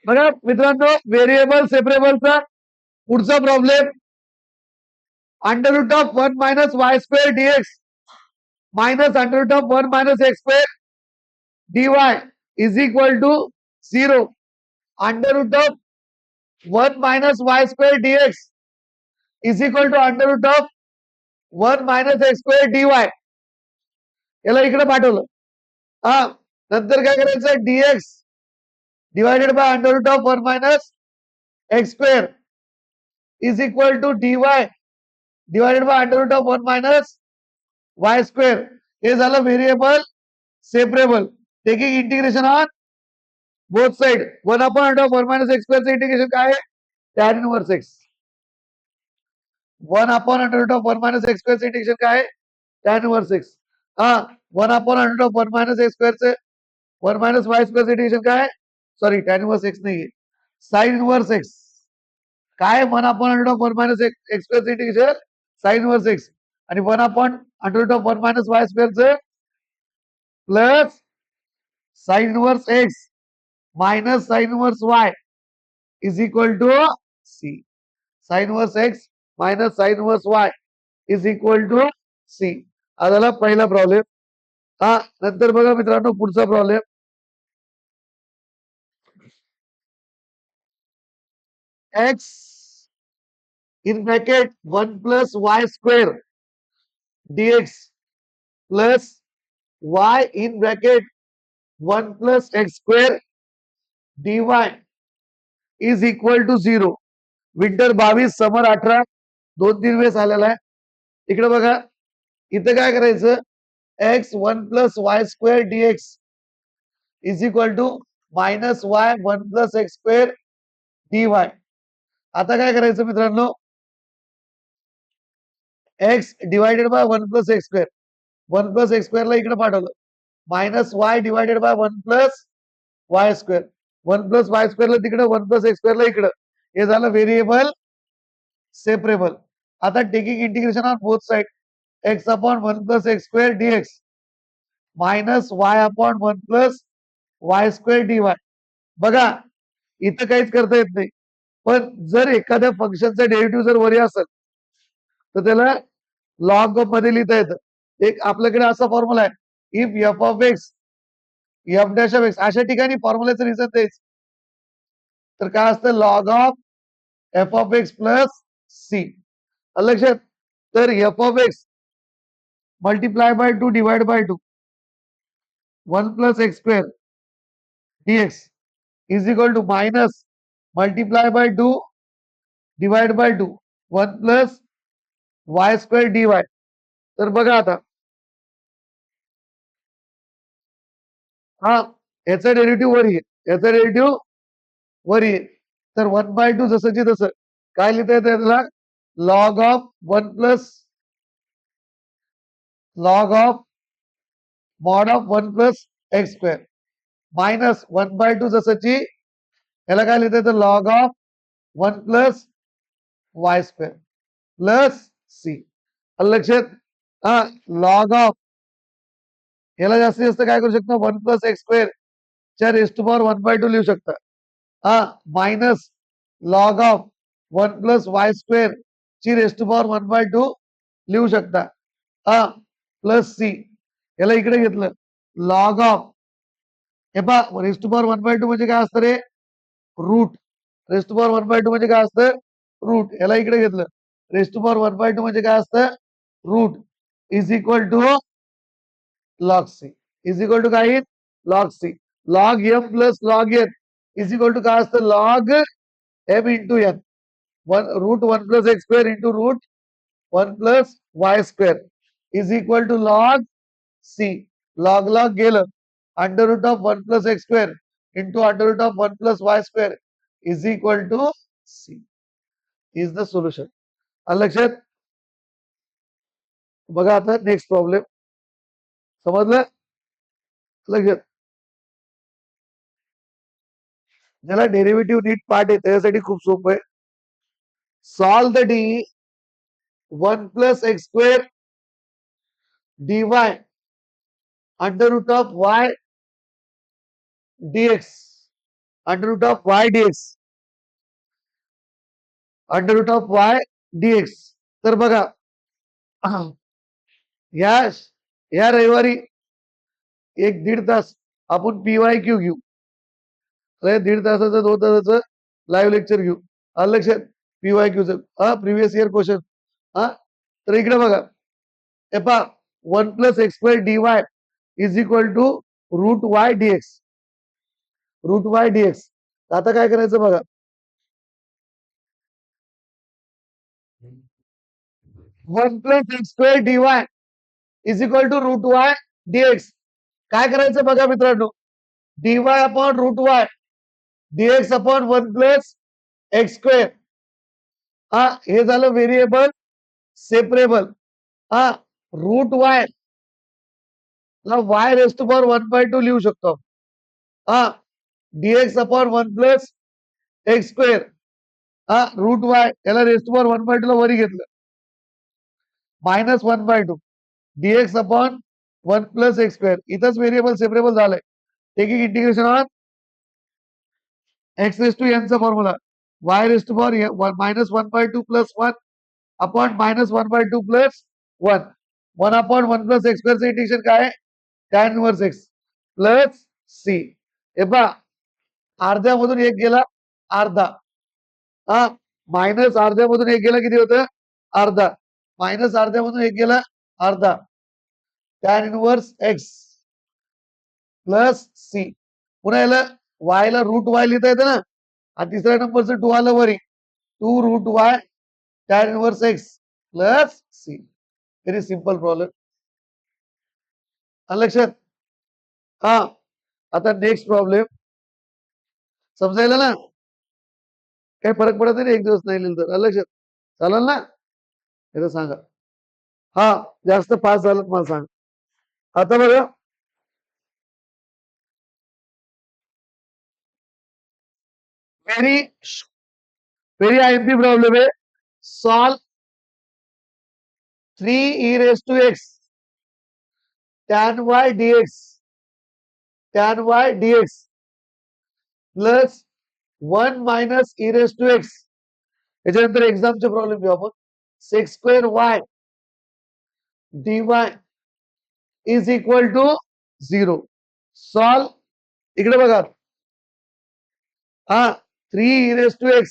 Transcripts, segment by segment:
बघा मित्रांनो, व्हेरिएबल सेपरेबलचा पुढचा problem, under root of 1 minus Y square dx minus under root of 1 minus x square dy is equal to 0. Under root of 1 minus Y square dx is equal to under root of 1 minus x square dy. याला इकडे पाठवलं. हा, नंतर काय करायचं, dx divided by under root of 1 minus x square is equal to dy divided by under root of 1 minus Y square. हे झालं variable separable. Taking integration on both side. 1 upon under of 1 minus X स्क्वेअरचं integration काय आहे, tan inverse X. 1 upon under root of 1 minus X स्क्वेअरचं integration काय आहे, tan inverse X. हा, 1 upon under of 1 minus X स्क्वेअरचं 1 minus Y स्क्वेअरचं integration काय आहे, सॉरी टॅन इनव्हर्स एक्स नाहीये, साइन इनव्हर्स एक्स. काय 1 upon under of 1 minus X स्क्वेअरचं इंटिग्रेशन साइन इनव्हर्स एक्स, आणि 1 upon under root of 1 minus Y स्क्वेअरचं plus sine inverse X minus sine inverse Y is equal to C. Sine inverse X minus sine inverse Y is equal to C. हा झाला पहिला problem. हा, नंतर बघा मित्रांनो पुढचा problem, X in bracket 1 plus Y square dx plus Y in bracket 1 plus x square dy is equal to 0. Winter 22, summer 18, 2-3 वेळेस आलेला आहे. इकडे बघा, इथं काय करायचं, X 1 plus Y square dx is equal to minus Y 1 plus x square dy. आता काय करायचं मित्रांनो, X divided by 1 plus x square, 1 plus X स्क्वेअरला इकडे पाठवलं, minus Y divided by 1 plus Y square, 1 plus Y स्क्वेअरला तिकडे, 1 plus X स्क्वेअरला इकडं. हे झालं व्हेरिएबल सेपरेबल. आता taking integration on both side, X upon 1 plus x square dx minus y upon 1 plus Y square dy. बघा, इथं काहीच करता येत नाही, पण जर एखाद्या फंक्शनचा डेरिव्हेटिव्ह जर वरी असेल तर त्याला लॉग मध्ये लिहिता येतं. एक आपल्याकडे असा फॉर्म्युला आहे, if f of x f dash of x, अशा ठिकाणी फॉर्म्युल्याचं रिझन तेच. तर काय असतं, log of f of x plus c. लक्षात, तर f of x multiply by 2 divide by 2 1 plus x square dx is equal to minus multiply by 2 divide by 2 1 plus Y square dy. तर बघा आता, हा याचा डेरिव्हेटिव्ह वर येईल, याचा डेरिव्हेटिव्ह वर येईल. तर 1/2 जसंची तसं काय लिहिता येतं त्याला, log of 1 plus log of mod of 1 plus x square minus 1/2 जसंची, याला काय लिहिता येतं, log of 1 plus Y square plus c. लक्षात, हा लॉग ऑफ, याला जास्तीत जास्त काय करू शकतो, 1 प्लस एक्स स्क्वेअर च्या रेस्ट टू पॉवर 1/2 लिहू शकता. हा, minus log of 1 plus Y square ची रेस्ट टू पॉवर 1/2 लिहू शकता. हा, प्लस सी, याला इकडे घेतलं, लॉग ऑफ, हे पहा रेस्ट टू पॉवर 1/2 म्हणजे काय असतं रे, रूट. रेस्ट टू पॉवर 1/2 म्हणजे काय असतं, रूट. याला इकडे घेतलं, रेस्ट टू पॉवर 1/2 म्हणजे काय असतं, root. Is equal to log C. Is equal to काय, log C. Log M plus log N is equal to काय असतं, log M into N. Root 1 plus x square into root 1 plus Y square is equal to log C. Log log गेलं, under root of 1 plus x square into under root of 1 plus Y square is equal to C. Is the solution. लक्षात, बघा आता next problem, समजलं. लक्षात, ज्याला derivative नीट part आहे त्यासाठी खूप सोपं आहे. Solve the d 1 plus x square dy under root of y dx under root of y dx, under root of y dx. तर बघा या या रविवारी 1-1.5 तास आपण पीवाय क्यू घेऊ. 1.5 तासाचं 2 तासाचं लाईव्ह लेक्चर घेऊ. आलं लक्षात? पीवाय क्यूचं प्रिव्हियस इयर क्वेश्चन. तर इकडे बघा, हे पहा 1 + x² dy is equal to root Y dx, root Y dx. आता काय करायचं बघा, 1 + x² dy is equal to root Y dx. काय करायचं बघा मित्रांनो, dy upon root Y dx upon 1 + x². हे झालं व्हेरिएबल सेपरेबल. रूट वाय ला वाय रेस्ट टू पॉवर 1/2 लिहू शकतो. Dx upon 1 + x². Route Y याला रेस्ट टू पॉवर 1/2 ला वरी घेतलं, -1/2 डीएक्स अपॉन 1 + x². इथंच व्हेरिएबल सेपरेबल झालंय. Taking integration on x raised to n चा formula, y raised to power -1/2 + 1 upon -1/2 + 1. 1 upon 1 + x² चं integration काय आहे? tan inverse x plus c. हे पहा, अर्ध्यामधून एक गेला अर्धा. मायनस अर्ध्यामधून एक गेला किती होतं? अर्धा. मायनस अर्ध्यामधून एक गेला अर्धा. tan inverse x plus c. पुन्हा याला y ला रूट वाय लिहिता येतं ना, आणि तिसऱ्या नंबरचं 2 आलं वरी, 2 root y tan inverse x plus c. Very simple problem. लक्षात? आता नेक्स्ट प्रॉब्लेम समजायला ना, काही फरक पडत नाही, एक दिवस नाही लिहिलं तर. लक्षात? चालेल ना? हे सांगा. जास्त पास झालं मला सांग. आता बघा, व्हेरी आयएमपी प्रॉब्लेम आहे. Solve 3e⁻x tan y dx, tan y dx plus 1 - e⁻x. याच्यानंतर एक्झामचे प्रॉब्लेम घेऊ आपण. sec² y dy is equal to 0. Solve, इकडे बघा, 3e⁻x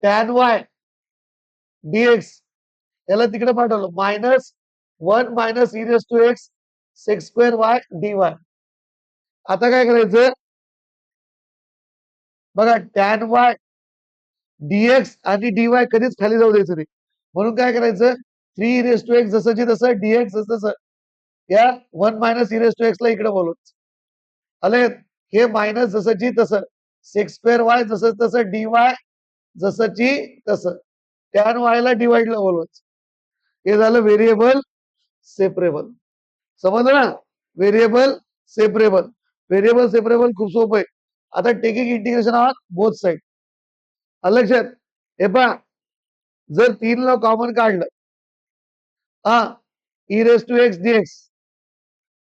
tan y dx याला तिकडे पाठवलं, -1 - e⁻x sec² y dy. आता काय करायचं बघा, tan y dx आणि dy कधीच खाली जाऊ द्यायचं नाही. म्हणून काय करायचं, 3e⁻x जसंची तसं, dx जसं या 1 - e⁻x ला इकडे बोलवायचं. आले, हे मायनस जसंची तसं, sec² y जसं तसं, dy जसंची तसं, tan y ला डिवाइड ला बोलवायचं. हे झालं व्हेरिएबल सेपरेबल. समजलं ना? Variable separable. व्हेरिएबल सेपरेबल खूप सोपं आहे. आता taking integration on both side. लक्षात? हे पहा, जर 3 ला कॉमन काढलं, e⁻x dx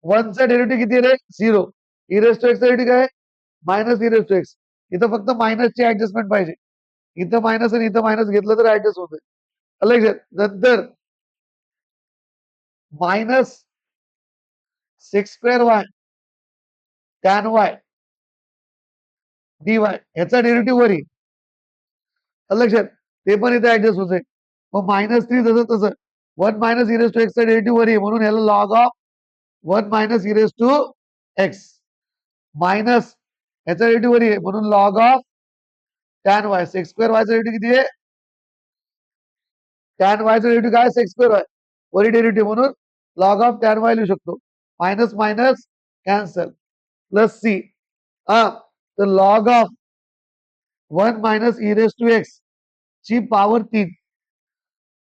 1 चा डेरिव्हेटिव्ह किती आहे? 0. e⁻x चा डेरिव्हेटिव्ह काय? -e⁻x. इथं फक्त मायनसची ऍडजस्टमेंट पाहिजे. इथं मायनस आणि इथं मायनस घेतलं तर ऍडजस्ट होतंय. लक्षात? नंतर minus sec² y tan y dy याचा डेरिव्हेटिव्ह वरी. लक्षात? ते पण इथे ऍडजस्ट होते. मग -3 जसं तसं, 1 - e⁻x चा डेरिव्हेटिव्ह वरी, म्हणून याला लॉग ऑफ 1 - e⁻x मायनस याचा डेरिव्हेटिव्ह वरी आहे, म्हणून log of tan y. sec² y चा डेरिव्हेटिव्ह किती आहे? tan y चा डेरिव्हेटिव्ह काय? sec² y वरी डेरिव्हेटिव्ह, म्हणून लॉग ऑफ tan y लिहू शकतो. Minus minus cancel plus c. तर लॉग ऑफ 1 - e⁻x ची पॉवर 3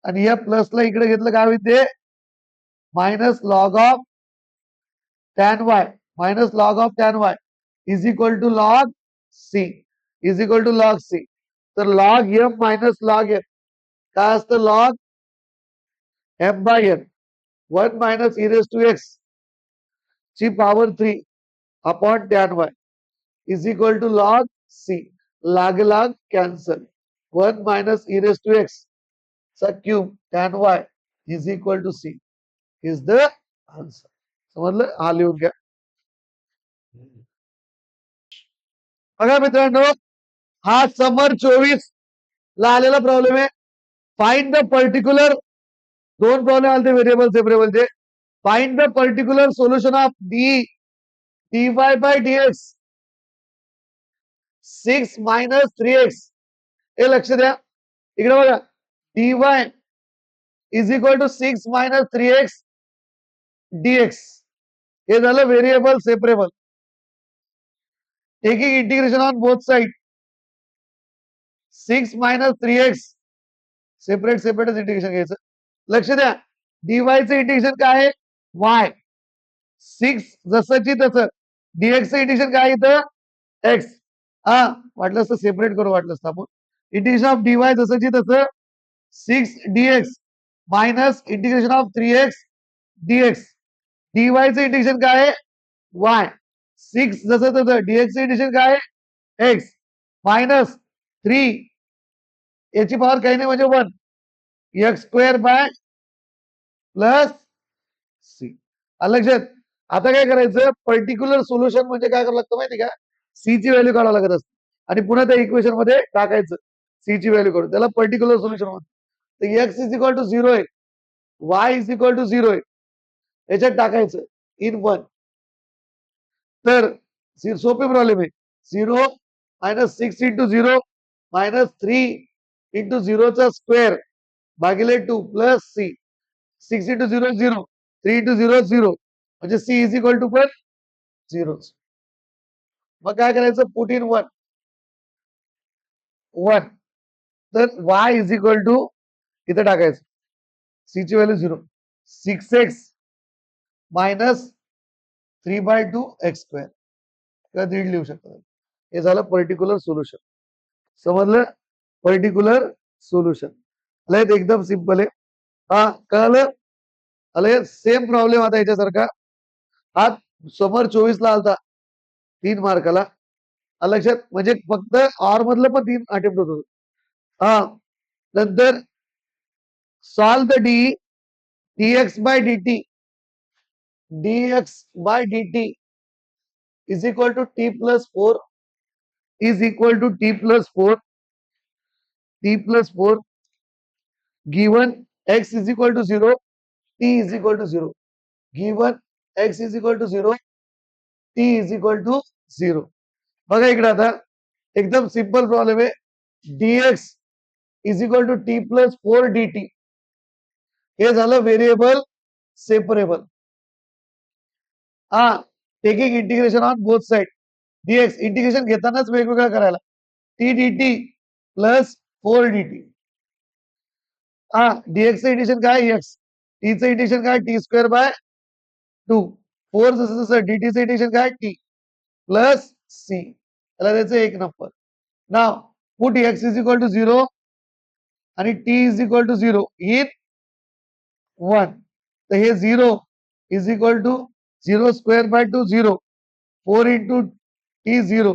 आणि या प्लसला इकडे घेतलं काय होईल ते? Minus log of tan y minus log of tan y is equal to log c, is equal to log c. तर log m minus log n काय असतं? लॉग m/n 1 - e⁻x ची power 3 upon tan y. Is equal to log C, log log cancel, 1 minus E raise to X चा cube tan Y is equal to C is the answer. समजलं? हा लिहून घ्या. बघा मित्रांनो, हा समर 24 ला आलेला प्रॉब्लेम आहे. फाइंड द पर्टिक्युलर, दोन प्रॉब्लेम आले व्हेरिएबल सेपरेबलचे. Find the particular solution of dy by dx 6 minus 3x. हे लक्ष द्या, इकडे बघा, dy is equal to 6 minus 3x dx. हे झालं variable separable. Taking integration on both side, 6 minus 3x separate सेपरेटच इंटिग्रेशन घ्यायचं. लक्ष द्या, डीवायचं इंटिग्रेशन काय आहे? y. 6 जसंची तसं. डीएक्सचं इंटिग्रेशन काय इथं? x. हा, वाटलं असतं सेपरेट करू, वाटलं असतं आपण. इंटिग्रेशन ऑफ dy जसंची तसं 6 dx minus integration of 3x dx. डीवायचं इंटिग्रेशन काय आहे? y. 6 जसं तसं. डीएक्सचं इंटिग्रेशन काय आहे? x मायनस 3 याची पॉवर काही नाही म्हणजे 1 x square by plus c. लक्षात. आता काय करायचं, पर्टिक्युलर सोल्युशन म्हणजे काय करावं लागतं माहिती का? सी ची व्हॅल्यू काढावं लागत असते आणि पुन्हा त्या इक्वेशन मध्ये टाकायचं सी ची व्हॅल्यू काढून, त्याला पर्टिक्युलर सोल्युशन म्हणतात. तर एक्स इज इक्वल टू 0 आहे, वाय इज इक्वल टू 0 आहे, याच्यात टाकायचं इन 1. तर सोपे प्रॉब्लेम आहे. 0 मायनस 6 इंटू 0 मायनस 3 इंटू 0चा स्क्वेअर भागिले 2 प्लस सी. 6 इंटू 0 0, 3 इंटू 0 0, म्हणजे सी इज इक्वल टू पण 0. मग काय करायचं? Put in 1 1. तर y इज इक्वल टू इथं टाकायचं सी ची value 0, 6x minus 3/2 x square किंवा दीड लिहू शकतो. हे झालं पर्टिक्युलर सोल्युशन. समजलं? पर्टिक्युलर सोल्युशन एकदम सिंपल आहे. हा, कळलं? आलं. सेम प्रॉब्लेम आता याच्यासारखा हा समर 24 ला आलता 3 मार्काला. लक्षात, म्हणजे फक्त ऑर मधलं पण 3 अटेम्प्ट होत. हा, नंतर solve the dx by dt is equal to t plus 4 is equal to t plus 4 given x is equal to 0, t is equal to 0. Given x is equal to 0, t is equal to 0. बघा इकडे आता एकदम simple problem आहे. dx is equal to t plus 4 dt. हे झालं variable separable. हा, taking integration on both side. dx integration घेतानाच वेगवेगळं करायला. t dt plus 4 dt. हा, dx चं इंटिग्रेशन काय? x. t चं इंटिग्रेशन काय? t square by 2. 4 जसं जसं dt चं इंटिग्रेशन काय? t plus c. त्याला द्यायचं 1 नंबर. नाव put x is equal to 0 आणि t is equal to 0 in 1. तर हे 0 is equal to 0 square by 2 0, 4 into t 0,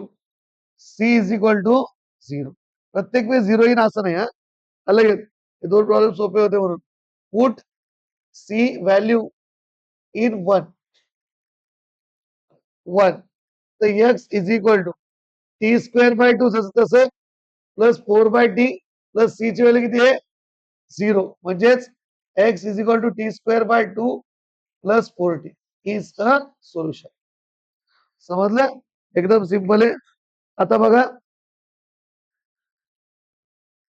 c is equal to 0. प्रत्येक वेळेस 0 इन असं नाही. हा, अलग हे दोन प्रॉब्लेम सोपे होते म्हणून. Put c value in 1. तर x is equal to t square by 2 जसं तसं plus 4 by t plus c ची व्हॅल्यू किती आहे? 0. म्हणजेच x is equal to t square by 2 plus 4t is a solution. समजलं? एकदम सिंपल आहे. आता बघा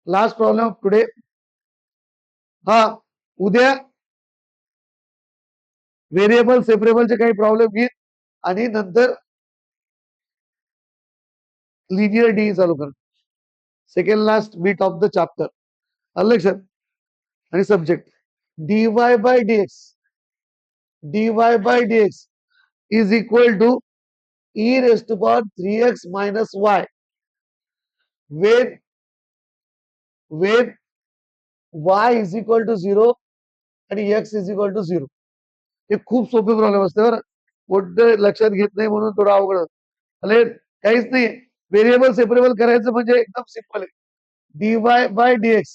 लास्ट प्रॉब्लेम ऑफ टुडे. हा, उद्या व्हेरिएबल सेपरेबलचे काही प्रॉब्लेम घेईन आणि नंतर लिनियर डी चालू कर. Second last bit of the chapter. लक्षात. आणि subject dy by dx is equal to e raised to power 3x minus y when y is equal to 0 आणि x is equal to 0. हे खूप सोपे problem असते बरं. मोठे लक्षात घेत नाही म्हणून थोडं अवघड. काहीच नाही. व्हेरिएबल सेपरेबल करायचं म्हणजे एकदम सिंपल आहे. dy by dx.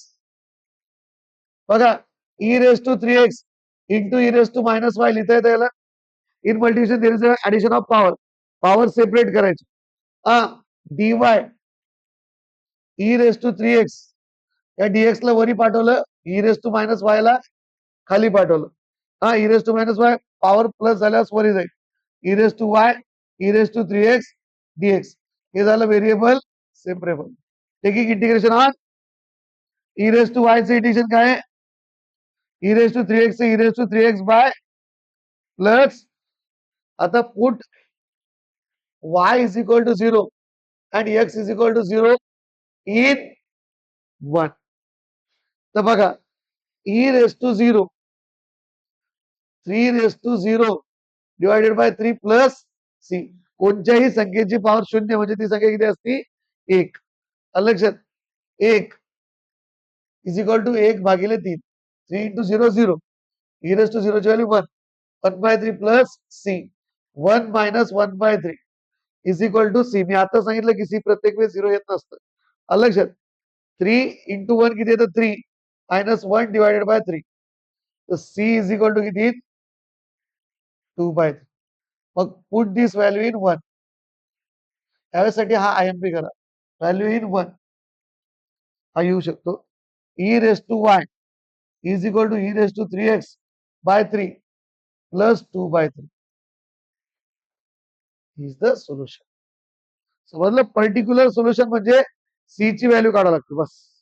बघा, e raise to 3x into e raise to minus y लिहिता येतं याला. In multiplication there is addition of power. Power separate करायची. हा, dy e raise to 3x या dx ला वरी पाठवलं, e raise to minus Y ला खाली पाठवलं. हा, e raise to minus Y power plus झाल्यास वरी जाईल. e raise to Y e raise to 3x dx. हे झालं variable separable. Taking integration on e raise to Y चे इंटिग्रेशन काय आहे? e रेस टू 3x से e raise to 3x by plus, आता put y is equal to 0 and x is equal to 0 in 1. तर बघा, e raised to 0, 3 raised to 0 divided by 3 plus c. कोणत्याही संख्येची power 0 म्हणजे ती संख्या किती असती? 1. लक्षात, 1 इज इक्वल टू 1 भागिले 3. 3 इंटू 0 0. e raised to 0 ची value 1. 1 by 3 plus c. 1 minus 1 by 3 is equal to C. मी आता सांगितलं की सी प्रत्येक वेळेस 0 येत नसतं. लक्षात, 3 इंटू 1 किती येतं? 3 मायनस 1 डिवायडेड बाय 3. तर सी इज इक्वल टू किती? 2 बाय 3. मग पुट दिस व्हॅल्यू इन 1. त्यावेळेसाठी हा IMP करा. व्हॅल्यू इन 1 हा येऊ शकतो. e raise to y is equal to e raise to 3x by 3 plus 2 by 3 is the solution. समजलं? Particular solution म्हणजे c ची व्हॅल्यू काढावी लागते बस.